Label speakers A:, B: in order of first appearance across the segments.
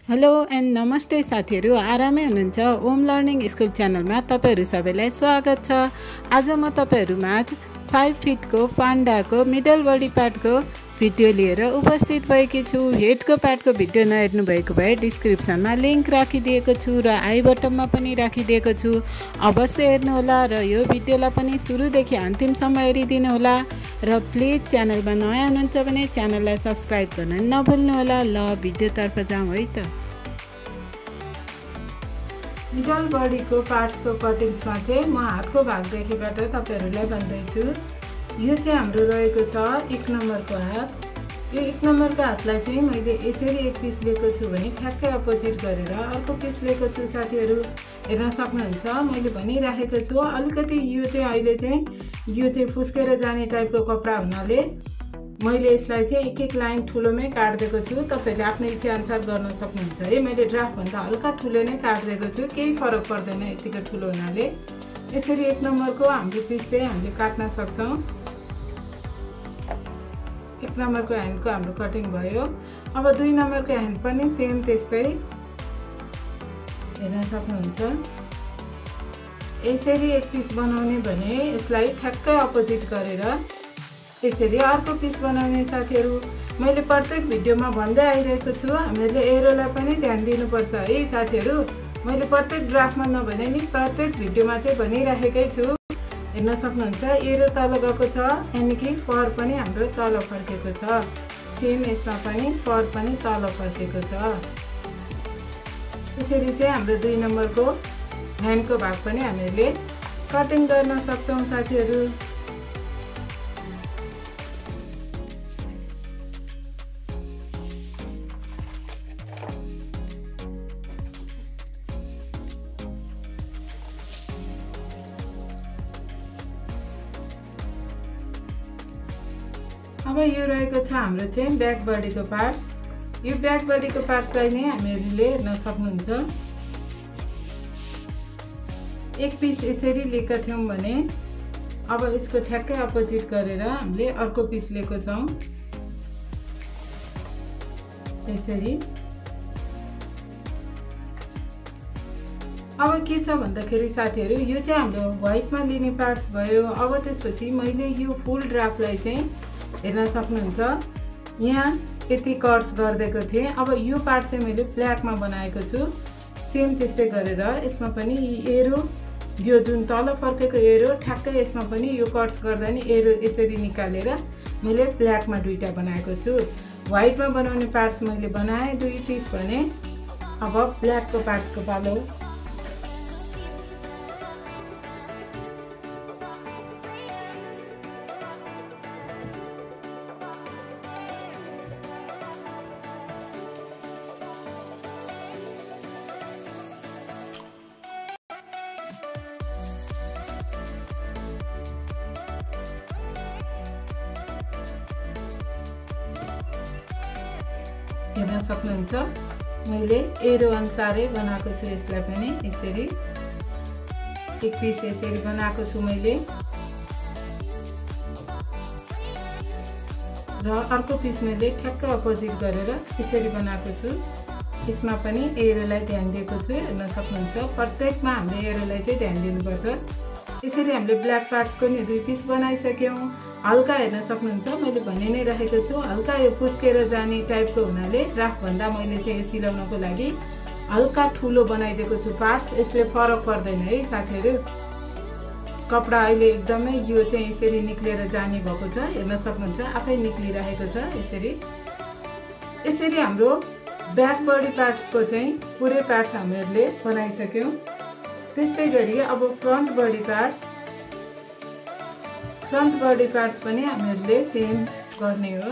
A: Hello and नमस्ते साथीहरु, आरामै हुनुहुन्छ? ओम लर्निङ स्कुल च्यानलमा तपाईहरु सबैलाई स्वागत छ। आज म तपाईहरुमाझ 5 फिटको पान्डाको मिडल बडी पार्टको भिडियो लिएर उपस्थित भएकी छु। हेडको पार्टको भिडियो नहेर्नु भएको भए डिस्क्रिप्सनमा लिंक राखिदिएको छु र आई बटनमा पनि राखिदिएको छु। अवश्य हेर्नु होला र यो भिडियोलाई पनि सुरुदेखि अन्तिमसम्म हेरिदिनु होला र प्लिज च्यानलमा नयाँ हुनुहुन्छ भने च्यानललाई सब्स्क्राइब गर्न नभुल्नु होला। ल भिडियोतर्फ जाउँ है त। मिडल बडीको पार्ट्सको कटिङ्समा चाहिँ म हातको भागदेखिबाट तपाईहरुलाई भन्दैछु। यो चाहिँ हाम्रो रहेको छ 1 नम्बरको हात। यो 1 नम्बरको हातलाई चाहिँ मैले यसरी एक पिस लिएको छु भने ठ्याक्कै अपोजिट गरेर अर्को पिस लिएको छु। साथीहरु हेर्न सक्नुहुन्छ, मैले भनिराखेको छु अलिकति यो चाहिँ अहिले चाहिँ फुस्केर जाने टाइपको कपडा हुनाले मैले यसलाई चाहिँ एक लाइन ठुलोमै काट्दिएको छु। तपाईले आफ्नो इच्छा अनुसार गर्न सक्नुहुन्छ है। मैले ड्राफ्ट भन्दा हल्का ठुलो नै काट्दिएको छु, केही फरक पर्दैन यतिको ठुलो हुनाले। यसरी 1 नम्बरको हाम्रो पिस चाहिँ हामीले काट्न सक्छौं। 1 नम्बरको ह्यान्डको हाम्रो कटिङ भयो। अब 2 नम्बरको ह्यान्ड पनि सेम त्यस्तै हेर्न सक्नुहुन्छ। यसरी एक पिस बनाउने भने यसलाई ठ्याक्कै अपोजिट गरेर यसरी अर्को पिस बनाउने। साथीहरु मैले प्रत्येक भिडियोमा भन्दै आइरहेको छु, हामीले एरोलाई पनि ध्यान दिनुपर्छ है साथीहरु। मैले प्रत्येक ड्राफ्टमा नभने नि प्रत्येक भिडियोमा चाहिँ भनिराखेकै छु। हेर्न सक्नुहुन्छ एरो तल गएको छ, यानी कि पर पनि हाम्रो तल फर्केको छ। सेम यसमा पनि पर पनि तल फर्केको छ। यसरी चाहिँ हाम्रो 2 नम्बरको ह्यान्डको भाग पनि हामीले कटिङ गर्न सक्छौं साथीहरु। अब यो रहेको छ हाम्रो चाहिँ ब्याक बडीको पार्ट्स। यो ब्याक बडीको पार्ट्सलाई नै हामीले हेर्न सक्नुहुन्छ। एक पिस यसरी लिएका थियौं भने अब यसको ठ्याक्कै अपोजिट गरेर हामीले अर्को पिस लिएको छौं यसरी। अब के छ भन्दाखेरि साथीहरु यो चाहिँ हाम्रो व्हाइटमा लिने पार्ट्स भयो। अब त्यसपछि मैले यो फुल ड्राफ्टलाई चाहिँ हेर्न सक्नुहुन्छ यहाँ यति कट्स गर्दिएको थिएँ। अब यो पार्ट चाहिँ मैले ब्ल्याकमा बनाएको छु। सेम त्यस्तै गरेर यसमा पनि एरो, यो जुन तल फर्केको एरो ठ्याक्कै यसमा पनि यो कट्स गर्दा नि एरो यसरी निकालेर मैले ब्ल्याकमा दुईटा बनाएको छु। व्हाइटमा बनाउने पार्ट्स मैले बनाए 2 पिस भने अब ब्ल्याकको पार्ट्सको पालो। हेर्न सक्नुहुन्छ मैले एरो अनुसारै बनाएको छु। यसलाई पनि यसरी एक पिस यसरी बनाएको छु मैले र अर्को पिस मैले ठ्याक्कै अपोजिट गरेर यसरी बनाएको छु। यसमा पनि एरोलाई ध्यान दिएको छु। हेर्न सक्नुहुन्छ प्रत्येकमा हामीले एरोलाई चाहिँ ध्यान दिनुपर्छ। यसरी हामीले ब्ल्याक पार्ट्सको नि 2 पिस बनाइसक्यौं। हल्का हेर्न सक्नुहुन्छ मैले भनि नै राखेको छु, हल्का यो फुस्केर जाने टाइपको हुनाले ड्राफ्ट भन्दा मैले चाहिँ सिलाउनको लागि हल्का ठुलो बनाइदिएको छु पार्ट्स। यसले फरक पर्दैन है साथीहरु। कपडा अहिले एकदमै यो चाहिँ यसरी निक्लेर जाने भएको छ। हेर्न सक्नुहुन्छ आफै निक्लिरहेको छ यसरी। यसरी हाम्रो ब्याक बडी पार्ट्सको चाहिँ पुरै पार्ट हामीले बनाइसक्यौं। त्यस्तै गरी अब फ्रन्ट बडी पार्ट्स पनि हामीले सेम गर्ने हो।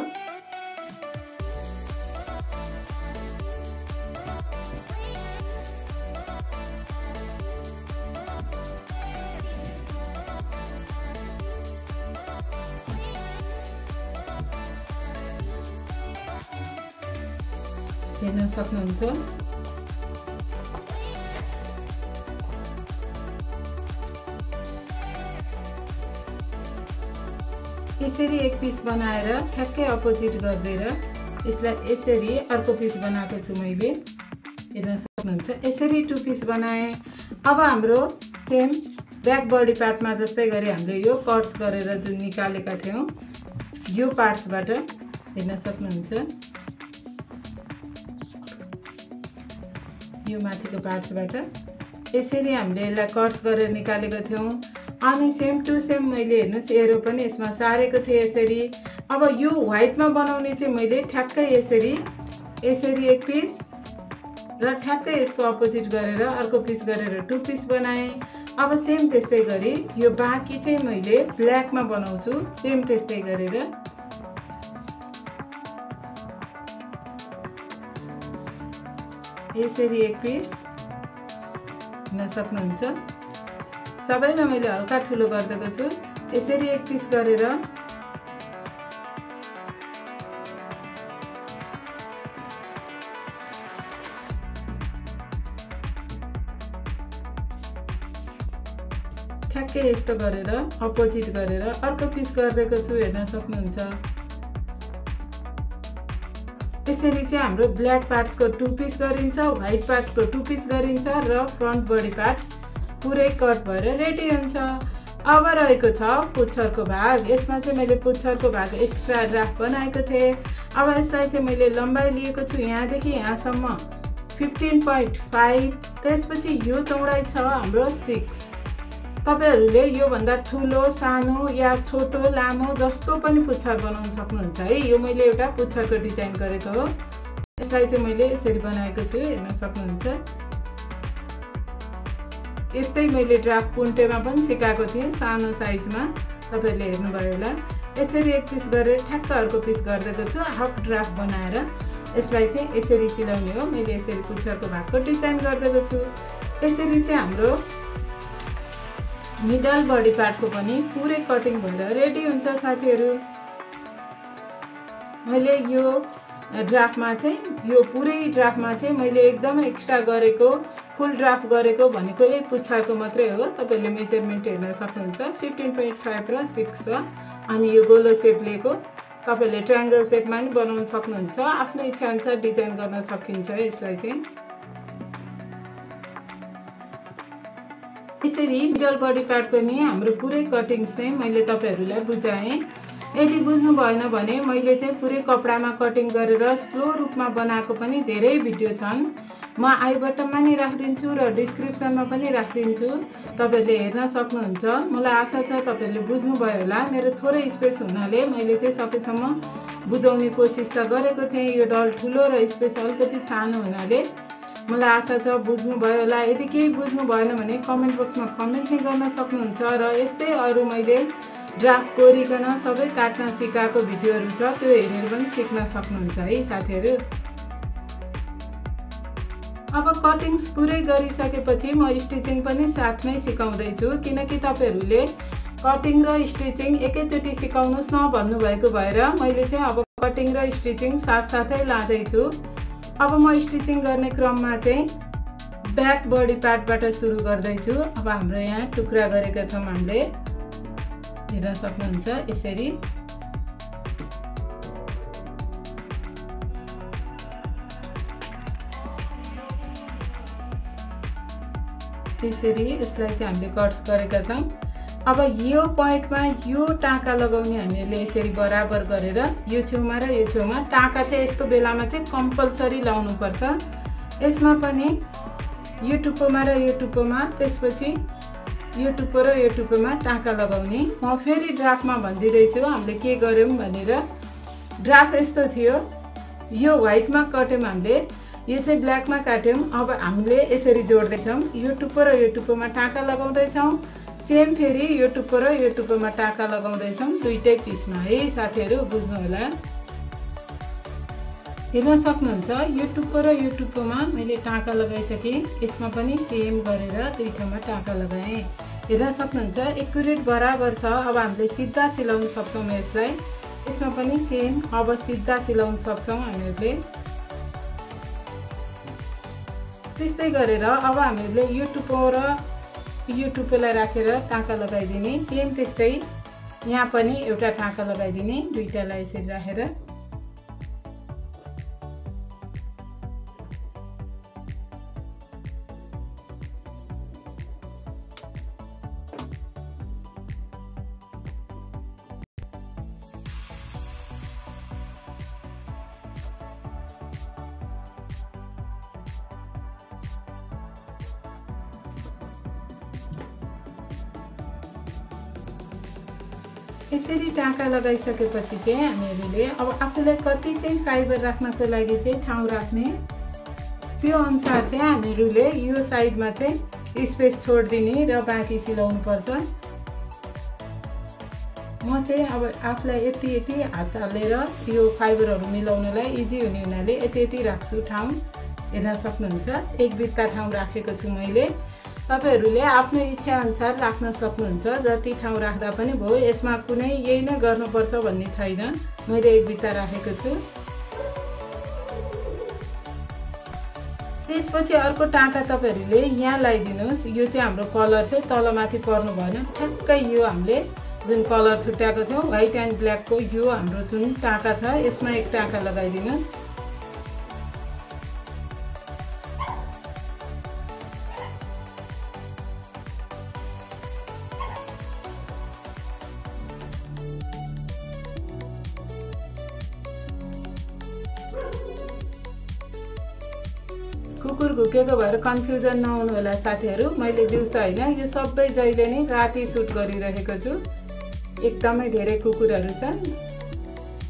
A: हेर्न सक्नुहुन्छ यसरी एक पिस बनाएर ठ्याक्कै अपोजिट गर्दै यसलाई यसरी अर्को पिस बनाएको छु मैले। हेर्न सक्नुहुन्छ। यसरी 2 पिस बनाए। अब हाम्रो सेम ब्याक बडी पार्टमा जस्तै गरी हामीले यो कट्स गरेर जुन निकालेका थियौं यो पार्ट्सबाट हेर्न सक्नुहुन्छ। यो माथिको पार्ट्सबाट यसरी हामीले यसलाई कट्स गरेर निकालेको थियौं। अनि सेम टु सेम मैले हेर्नुस् एरो पनि यसमा सारेको थिएँ यसरी। अब यो व्हाइटमा बनाउने चाहिँ मैले ठ्याक्कै यसरी एक पिस र ठ्याक्कै यसको अपोजिट गरेर अर्को पिस गरेर 2 पिस बनाएँ। अब सेम त्यस्तै गरी यो बाँकी चाहिँ मैले ब्ल्याकमा बनाउँछु। सेम त्यस्तै गरेर यसरी एक पिस हेर्न सक्नुहुन्छ। सबैमा मैले हल्का ठुलो गर्दैको छु। यसरी एक पिस गरेर ठ्याक्कै यस्तो गरेर अपोजिट गरेर अर्को पिस गर्दैको छु। हेर्न सक्नुहुन्छ। यसरी चाहिँ हाम्रो ब्ल्याक पार्ट्सको 2 पिस गरिन्छ, व्हाइट पार्टको 2 पिस गरिन्छ र फ्रन्ट बडी पार्ट पुरै कट भएर रेडी हुन्छ। अब रहेको छ पुच्छरको भाग। यसमा चाहिँ मैले पुच्छरको भाग एक्स्ट्रा ड्राफ्ट बनाएको थिएँ। अब यसलाई चाहिँ मैले लम्बाइ लिएको छु यहाँदेखि यहाँसम्म 15.5। त्यसपछि यो चौडाइ छ हाम्रो 6। तपाईहरुले यो भन्दा ठुलो सानो या छोटो लामो जस्तो पनि पुच्छर बनाउन सक्नुहुन्छ है। यो मैले एउटा पुच्छरको डिजाइन गरेको हो। यसलाई चाहिँ मैले यसरी बनाएको छु। हेर्न सक्नुहुन्छ। यस्तै मैले ड्राफ्ट पुन्टेमा पनि सिकाएको थिएँ सानो साइजमा। तपाईहरुले हेर्नुभयो होला। यसरी एक पिस गरेर ठ्याक्क अर्को पिस गर्दैको छु। हाफ ड्राफ्ट बनाएर यसलाई चाहिँ यसरी सिलाउने हो। मैले यसरी पुच्छरको भागको डिजाइन गर्दैको छु। यसरी चाहिँ हाम्रो मिडल बडी पार्टको पनि पुरै कटिङ भएर रेडी हुन्छ साथीहरु। मैले यो ड्राफ्टमा चाहिँ यो पुरै ड्राफ्टमा चाहिँ मैले एकदम एक्स्ट्रा गरेको फुल ड्राफ्ट गरेको भनेको यही पुच्छरको मात्रै हो। तपाईहरुले मेजरमेन्ट हेर्न सक्नुहुन्छ। 15.5 र 6 छ। अनि यो गोलो शेप लिएको। तपाईहरुले ट्रायंगल शेपमा पनि बनाउन सक्नुहुन्छ। आफ्नो इच्छा अनुसार डिजाइन गर्न सकिन्छ यसलाई चाहिँ। यसरी मिडल बडी पार्टको नि हाम्रो पुरै कटिङ चाहिँ मैले तपाईहरुलाई बुझाएँ। यदि बुझ्नु भएन भने मैले चाहिँ पुरै कपडामा कटिङ गरेर स्लो रूपमा बनाएको पनि धेरै भिडियो छन्। म आई बटनमा नि राख्दिन्छु र डिस्क्रिप्सनमा पनि राख्दिन्छु। तपाईहरुले हेर्न सक्नुहुन्छ। मलाई आशा छ तपाईहरुले बुझ्नु भयो होला। मेरो थोरै स्पेस हुनाले मैले चाहिँ सकेसम्म बुझाउने कोसिस त गरेको थिएँ। यो डल ठुलो र स्पेस अलिकति सानो हुनाले मलाई आशा छ बुझ्नु भयो होला। यदि केही बुझ्नु भएन भने कमेन्ट बक्समा कमेन्ट नै गर्न सक्नुहुन्छ। र यस्तै अरु मैले ड्राफ्ट कोरिकन सबै काट्न सिकाएको भिडियोहरु छ। त्यो हेरेर पनि सिक्न सक्नुहुन्छ है साथीहरु। अब कटिङ्स पुरै गरिसकेपछि म स्टिचिङ पनि साथमै सिकाउँदै छु। किनकि तपाईहरुले कटिङ र स्टिचिङ एकैचोटी सिकाउनुस् न भन्नु भएको भएर मैले चाहिँ अब कटिङ र स्टिचिङ साथसाथै लाँदै छु। अब म स्टिचिङ गर्ने क्रममा चाहिँ ब्याक बडी पार्टबाट सुरु गर्दै छु। अब हाम्रो यहाँ टुक्रा गरेका छौं हामीले। हेर्न सक्नुहुन्छ यसरी। यसरी यसलाई चाहिँ हामीले कट्स गरेका छौं। अब यो पोइन्टमा यो टाका लगाउने हामीले यसरी बराबर गरेर यो छेउमा र यो छेउमा टाका चाहिँ यस्तो बेलामा चाहिँ कम्पल्सरी लाउनु पर्छ। यसमा पनि यो टुप्पोमा र यो टुप्पोमा त्यसपछि यो टुप्पो र यो टुप्पोमा टाका लगाउने। म फेरि ड्राफ्टमा भन्दिदै छु हामीले के गर्यौं भनेर। ड्राफ्ट यस्तो थियो। यो व्हाइटमा कट्यौं हामीले। यो चाहिँ ब्ल्याकमा काट्यौं। अब हामीले यसरी जोड्दै छौं। यो टुप्पो र यो टुप्पोमा टाका लगाउँदै छौं। सेम फेरि यो टुप्पो र यो टुप्पोमा टाका लगाउँदै छौं दुईटै पिसमा है साथीहरु। बुझ्नु होला। हेर्न सक्नुहुन्छ यो टुप्पो र यो टुप्पोमा मैले टाका लगाइसके। यसमा पनि सेम गरेर दुई ठाउँमा टाका लगाएँ। हेर्न सक्नुहुन्छ एक्युरेट बराबर छ। अब हामीले सिधा सिलाउन सक्छौं यसलाई। यसमा पनि सेम अब सिधा सिलाउन सक्छौं हामीले। त्यस्तै गरेर अब हामीले यो टुप्पो र यो टुप्पोलाई राखेर टाका लगाइदिने। सेम त्यस्तै यहाँ पनि एउटा टाका लगाइदिने दुईटालाई यसरी राखेर। यसरी टाँका लगाइसकेपछि चाहिँ हामीहरूले अब आफूलाई कति चाहिँ फाइबर राख्नको लागि चाहिँ ठाउँ राख्ने त्यो अनुसार चाहिँ हामीहरूले यो साइडमा चाहिँ स्पेस छोडिदिने र बाँकी सिलाउनु पर्छ। म चाहिँ अब आफूलाई यति हात हालेर यो फाइबरहरू मिलाउनलाई इजी हुने हुनाले यति राख्छु ठाउँ। हेर्न सक्नुहुन्छ एक बित्ता ठाउँ राखेको छु मैले। तपाईहरुले आफ्नो इच्छा अनुसार राख्न सक्नुहुन्छ, जति ठाउँ राख्दा पनि भयो। यसमा कुनै यही नै गर्नुपर्छ भन्ने छैन। मैले एक बित्ता राखेको छु। त्यसपछि अर्को टाँका तपाईहरुले यहाँ लगाइदिनुस्। यो चाहिँ हाम्रो कलर चाहिँ तलमाथि पर्नु भएन। ठ्याक्कै यो हामीले जुन कलर छुट्याएको थियौं व्हाइट एन्ड ब्ल्याक को यो हाम्रो जुन टाँका छ यसमा एक टाँका लगाइदिनुस्। कुकुर घुकेको भएर कन्फ्युजन नहुनु होला साथीहरु। मैले दिउँसो हैन, यो सबै जहिले नै राति सुट गरिरहेको छु। एकदमै धेरै कुकुरहरु छन्,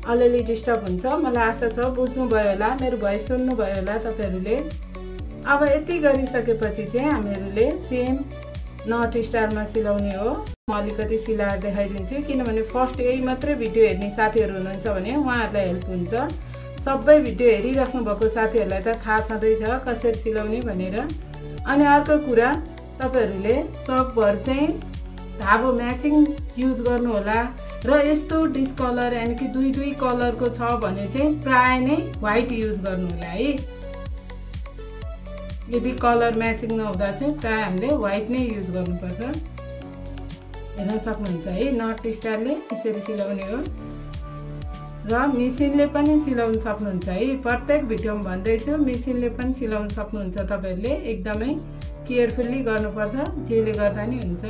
A: अलिअलि डिस्टर्ब हुन्छ। मलाई आशा छ बुझ्नु भयो होला, मेरो भोइस सुन्नु भयो होला तपाईहरुले। अब यति गरिसकेपछि चाहिँ हामीहरुले सेम नट स्टाइलमा सिलाउने हो। म अलिकति सिलाएर देखाइदिन्छु, किनभने फर्स्ट यही मात्रै भिडियो हेर्ने साथीहरु हुनुहुन्छ भने उहाँहरुलाई हेल्प हुन्छ। सबै भिडियो हेरिराख्नु भएको साथीहरुलाई त थाहा छँदैछ कसरी सिलाउने भनेर। अनि अर्को कुरा, तपाईहरुले सकभर चाहिँ धागो म्याचिङ युज गर्नु होला। र यस्तो डिस्कलर यानी कि दुई कलरको छ भने चाहिँ प्राय नै व्हाइट युज गर्नु होला है। यदि कलर म्याचिङ नहुँदा चाहिँ प्राय हामीले व्हाइट नै युज गर्नुपर्छ। हेर्न सक्नुहुन्छ है, नट स्टाइलले यसरी सिलाउने हो। र मेसिनले पनि सिलाउन सक्नुहुन्छ है। प्रत्येक भिडियोमा भन्दैछु मेसिनले पनि सिलाउन सक्नुहुन्छ। तपाईहरुले एकदमै केयरफुली गर्नुपर्छ, जेले गर्दा नि हुन्छ।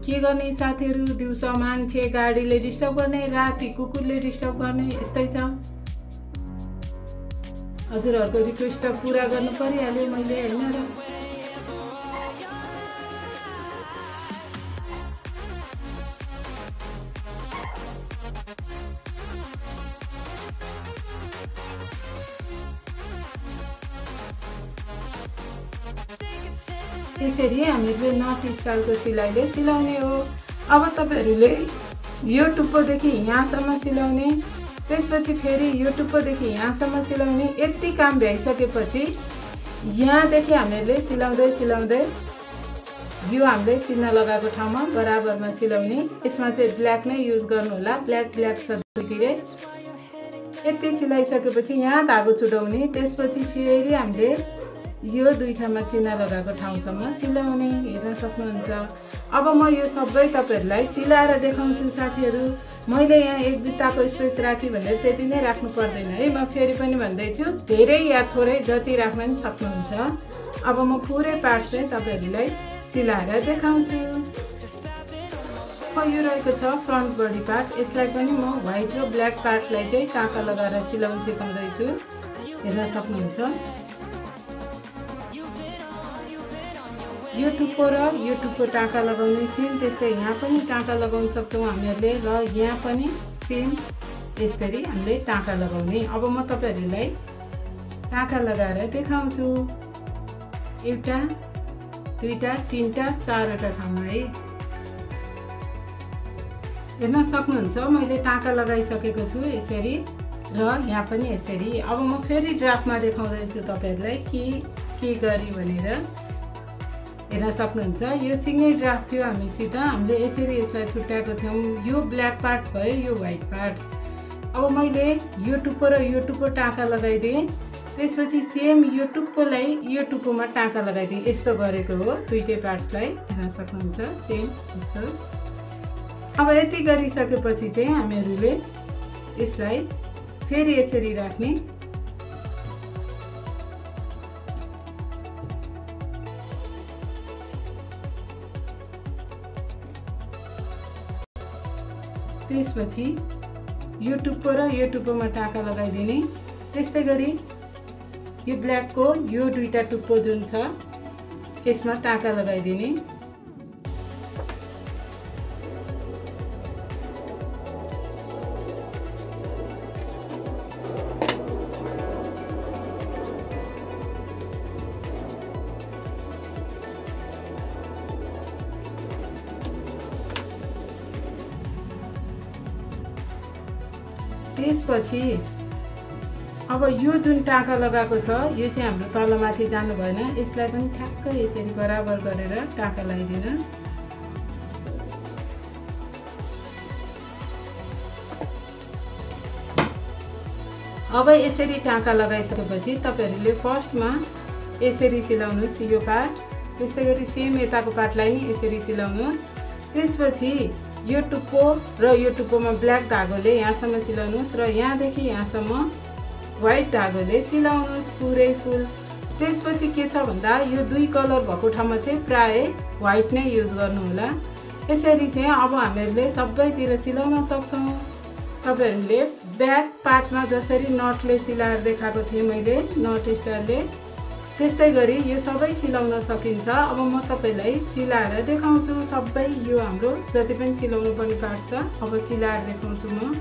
A: के गर्ने साथीहरु, दिउँसो मान्छे गाडीले डिस्टर्ब गर्ने, राति कुकुरले डिस्टर्ब गर्ने, यस्तै छ। हजुरहरुको रिक्वेस्ट त पूरा गर्नु परिहाल्यो मैले हैन र। त्यसरी हामीले नट स्टाइलको सिलाइले सिलाउने हो। अब तपाईहरुले यो टुप्पोदेखि यहाँसम्म सिलाउने, त्यसपछि फेरि यो टुप्पोदेखि यहाँसम्म सिलाउने। यति काम भइसकेपछि यहाँदेखि हामीले सिलाउँदै यो हामीले चिन्ह लगाएको ठाउँमा बराबरमा सिलाउने। यसमा चाहिँ ब्ल्याक नै युज गर्नु होला, ब्ल्याक छ दुईतिरै। यति सिलाइसकेपछि यहाँ धागो छुटाउने, त्यसपछि फेरि हामीले यो दुई ठाउँमा चिन्ह लगाएको ठाउँसम्म सिलाउने। हेर्न सक्नुहुन्छ। अब म यो सबै तपाईहरुलाई सिलाएर देखाउँछु साथीहरु। मैले यहाँ एक बित्ताको स्पेस राखी भनेर त्यति नै राख्नु पर्दैन है। म फेरि पनि भन्दैछु, धेरै या थोरै जति राख्न पनि सक्नुहुन्छ। अब म पुरै पार्ट चाहिँ तपाईहरुलाई सिलाएर देखाउँछु। यो रहेको छ फ्रन्ट बडी पार्ट। यसलाई पनि म व्हाइट र ब्ल्याक पार्टलाई चाहिँ टाँका लगाएर सिलाउन सिकाउँदै छु। हेर्न सक्नुहुन्छ। यो टुप्पो र यो टुप्पो टाँका लगाउने सेम त्यस्तै यहाँ पनि टाँका लगाउन सक्छौं हामीहरुले। र यहाँ पनि सेम यसरी हामीले टाँका लगाउने। अब म तपाईहरुलाई टाँका लगाएर देखाउँछु। एउटा, दुईटा, तीनटा, चारवटा ठाउँमा है। हेर्न सक्नुहुन्छ मैले टाँका लगाइसकेको छु यसरी, र यहाँ पनि यसरी। अब म फेरि ड्राफ्टमा देखाउँदै छु तपाईहरुलाई के गरी भनेर। हेर्न सक्नुहुन्छ यो सिंगल ड्राफ्ट थियो हामीसित। हामीले यसरी यसलाई छुट्याएको थियौं। यो ब्ल्याक पार्ट भयो, यो व्हाइट पार्ट। अब मैले यो टुप्पो र यो टुप्पो टाँका लगाइदिएँ। त्यसपछि सेम यो टुप्पोलाई यो टुप्पोमा टाँका लगाइदिएँ। यस्तो गरेको हो दुईटै पार्ट्सलाई। हेर्न सक्नुहुन्छ सेम यस्तो। अब यति गरिसकेपछि चाहिँ हामीहरुले यसलाई फेरि यसरी राख्ने। त्यसपछि यो टुप्पो र यो टुप्पोमा टाँका लगाइदिने। त्यस्तै गरी यो ब्ल्याकको यो दुईटा टुप्पो जुन छ यसमा टाका लगाइदिने। त्यसपछि अब यो जुन टाका लगाएको छ यो चाहिँ हाम्रो तलमाथि जानु भएन, यसलाई पनि ठ्याक्कै यसरी बराबर गरेर टाका लगाइदिनुस्। अब यसरी टाका लगाइसकेपछि तपाईहरुले फर्स्टमा यसरी सिलाउनुस् यो पार्ट, त्यस्तै गरी सेम यताको पार्टलाई नि यसरी सिलाउनुस्। त्यसपछि यो टुप्पो र यो टुप्पोमा ब्ल्याक धागोले यहाँसम्म सिलाउनुस् र यहाँदेखि यहाँसम्म व्हाइट धागोले सिलाउनुस् पुरै फुल। त्यसपछि के छ भन्दा यो दुई कलर भएको ठाउँमा चाहिँ प्राय व्हाइट नै युज गर्नु होला। यसरी चाहिँ अब हामीहरूले सबैतिर सिलाउन सक्छौं। तपाईहरुले ब्याक पार्टमा जसरी नटले सिलाएर देखाएको थिएँ मैले नट स्टाइलले, त्यस्तै गरी यो सबै सिलाउन सकिन्छ। अब म तपाईलाई सिलाएर देखाउँछु सबै, यो हाम्रो जति पनि सिलाउनु पर्ने पार्ट छ अब सिलाएर देखाउँछु म।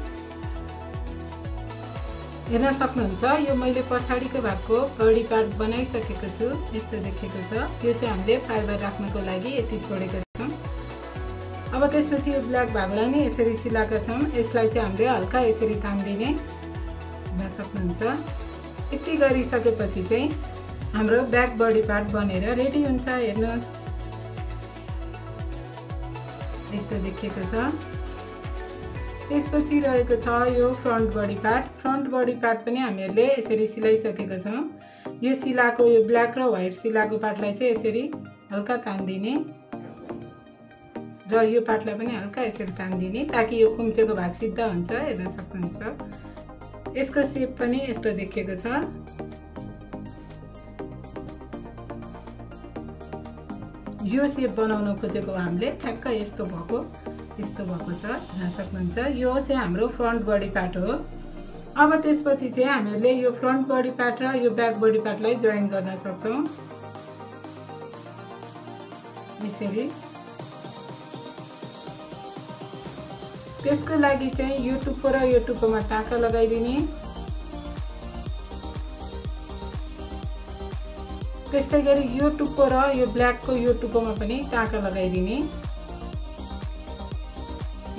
A: हेर्न सक्नुहुन्छ यो मैले पछाडीको भागको बडी पार्ट बनाइसकेको छु, यस्तो देखेको छ। यो चाहिँ हामीले फाइबर राख्नको लागि यति छोडेको छौं। अब त्यसपछि यो ब्ल्याक भागलाई नि यसरी सिलाएका छौं, यसलाई चाहिँ हामीले हल्का यसरी तान्दिने। हेर्न सक्नुहुन्छ यति गरिसकेपछि चाहिँ हाम्रो ब्याक बडी पार्ट बनेर रेडी हुन्छ। हेर्नुस् यस्तो देखेको छ। त्यसपछि रहेको छ यो front body part. Front body part पनि हामीहरूले यसरी सिलाइसकेको छौं। यो सिलाको यो ब्ल्याक र व्हाइट सिलाको पार्टलाई चाहिँ यसरी हल्का तान्दिने र यो पार्टलाई पनि हल्का यसरी तान्दिने ताकि यो खुम्चेको भाग सिधा हुन्छ। हेर्न सक्नुहुन्छ यसको शेप पनि यस्तो देखेको छ। यो शेप बनाउन खोजेको हामीले ठ्याक्क यस्तो भएको छ। हेर्न सक्नुहुन्छ यो चाहिँ हाम्रो फ्रन्ट बडी पार्ट हो। अब त्यसपछि चाहिँ हामीले यो फ्रन्ट बडी पार्ट र यो ब्याक बडी पार्टलाई जोइन गर्न सक्छौं यसरी। त्यसको लागि चाहिँ यो टुप्पो र यो टुप्पोमा टाका लगाइदिने। त्यस्तै गरी यो टुप्पो र यो ब्ल्याकको यो टुप्पोमा पनि टाका लगाइदिने।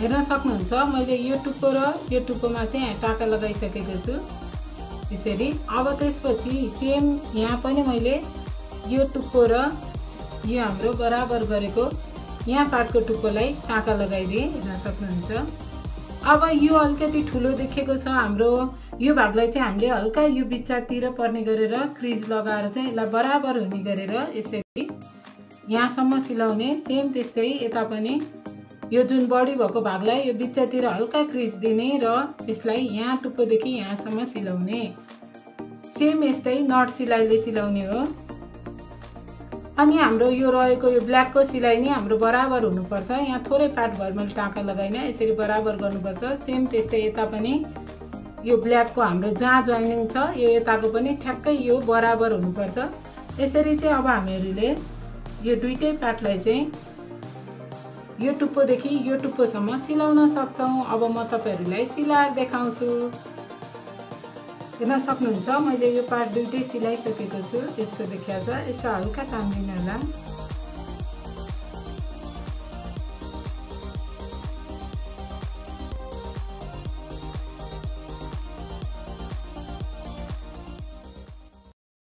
A: हेर्न सक्नुहुन्छ मैले यो टुप्पो र यो टुप्पोमा चाहिँ टाका लगाइसकेको छु यसरी। अब त्यसपछि सेम यहाँ पनि मैले यो टुप्पो र यो हाम्रो बराबर गरेको यहाँ पार्टको टुप्पोलाई टाका लगाइदिए। हेर्न सक्नुहुन्छ अब यो अलिकति ठुलो देखेको छ हाम्रो, यो भागलाई चाहिँ हामीले हल्का यो बिच्चातिर पर्ने गरेर क्रिज लगाएर चाहिँ यसलाई बराबर हुने गरेर यसरी यहाँसम्म सिलाउने। सेम त्यस्तै यता पनि यो जुन बडी भएको भागलाई यो बिच्चातिर हल्का क्रिज दिने र यसलाई यहाँ टुप्पोदेखि यहाँसम्म सिलाउने। सेम यस्तै नट सिलाइले सिलाउने हो। अनि हाम्रो यो रहेको यो ब्ल्याकको सिलाइ नि हाम्रो बराबर हुनुपर्छ। यहाँ थोरै पार्ट भर मैले टाका लगाइन, यसरी बराबर गर्नुपर्छ। सेम त्यस्तै यता पनि यो ब्ल्याकको हाम्रो जहाँ जोइनिङ छ यो यताको पनि ठ्याक्कै यो बराबर हुनुपर्छ। यसरी चाहिँ अब हामीहरूले यो दुईटै पार्टलाई चाहिँ यो टुप्पोदेखि यो टुप्पोसम्म सिलाउन सक्छौं। अब म तपाईहरुलाई सिलाएर देखाउँछु। हेर्न सक्नुहुन्छ मैले यो पार्ट दुईटै सिलाइसकेको छु, यस्तो देखिएको छ। यसलाई हल्का तान्दिनु होला।